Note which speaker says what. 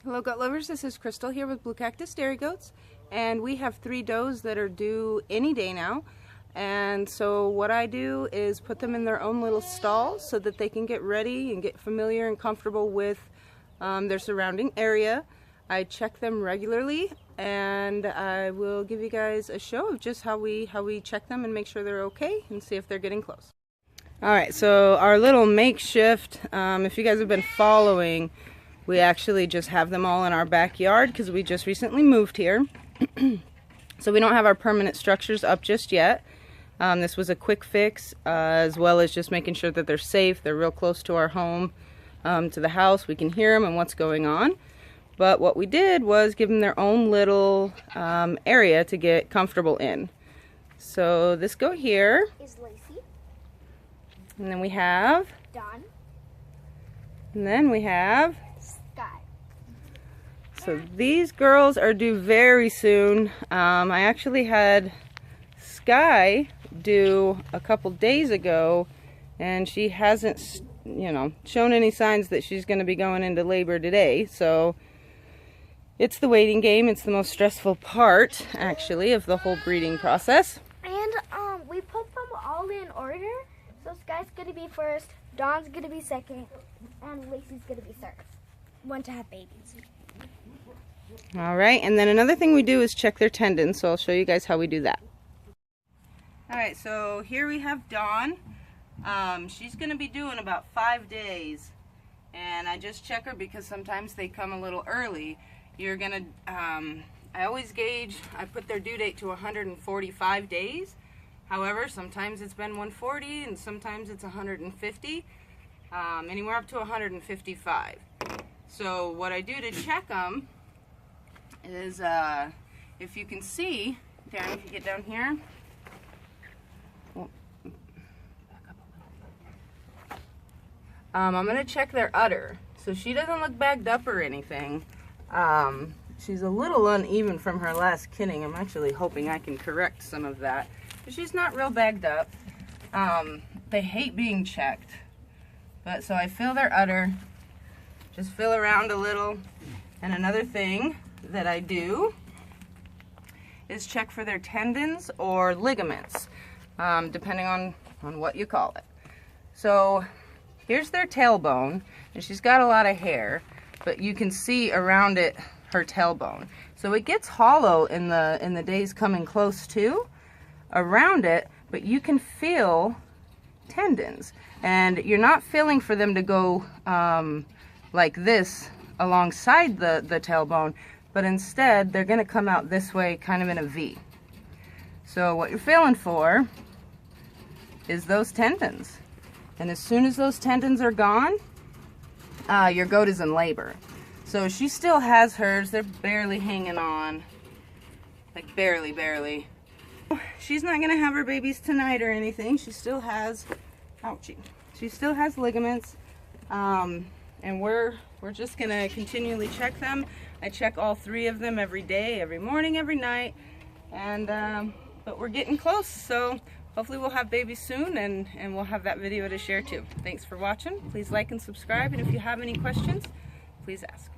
Speaker 1: Hello gut lovers, this is Crystal here with Blue Cactus Dairy Goats, and we have 3 does that are due any day now. And so what I do is put them in their own little stalls so that they can get ready and get familiar and comfortable with their surrounding area. I check them regularly, and I will give you guys a show of just how we check them and make sure they're okay and see if they're getting close. Alright, so our little makeshift, if you guys have been following, we actually just have them all in our backyard because we just recently moved here. So we don't have our permanent structures up just yet. This was a quick fix, as well as just making sure that they're safe. They're real close to our home, to the house. We can hear them and what's going on. But what we did was give them their own little area to get comfortable in. So this goat here
Speaker 2: is Lacey.
Speaker 1: And then we have
Speaker 2: Dawn.
Speaker 1: And then we have
Speaker 2: Sky.
Speaker 1: So these girls are due very soon. I actually had Sky due a couple days ago, and she hasn't, shown any signs that she's going to be going into labor today. So it's the waiting game. It's the most stressful part, actually, of the whole breeding process.
Speaker 2: And we put them all in order. So Sky's going to be first, Dawn's going to be second, and Lacey's going to be third. One to have babies.
Speaker 1: Alright, and then another thing we do is check their tendons, so I'll show you guys how we do that. Alright, so here we have Dawn. She's going to be due in about 5 days, and I just check her because sometimes they come a little early. You're going to, I always gauge, I put their due date to 145 days. However, sometimes it's been 140 and sometimes it's 150, anywhere up to 155. So what I do to check them is, if you can see, Darren, if you get down here, I'm going to check their udder. So she doesn't look bagged up or anything. She's a little uneven from her last kitting. I'm actually hoping I can correct some of that. But she's not real bagged up. They hate being checked. But so I feel their udder, just feel around a little. And another thing that I do is check for their tendons or ligaments, depending on what you call it. So here's their tailbone, and she's got a lot of hair, but you can see around it her tailbone. So it gets hollow in the days coming close to around it, but you can feel tendons, and you're not feeling for them to go like this alongside the tailbone, but instead they're going to come out this way, kind of in a V. So what you're feeling for is those tendons, and as soon as those tendons are gone, your goat is in labor. So she still has hers. They're barely hanging on, like barely. She's not gonna have her babies tonight or anything. She still has, ouchie, she still has ligaments, and we're just gonna continually check them. I check all 3 of them every day, every morning, every night, and but we're getting close. So hopefully we'll have babies soon, and we'll have that video to share too. Thanks for watching. Please like and subscribe, and if you have any questions, please ask.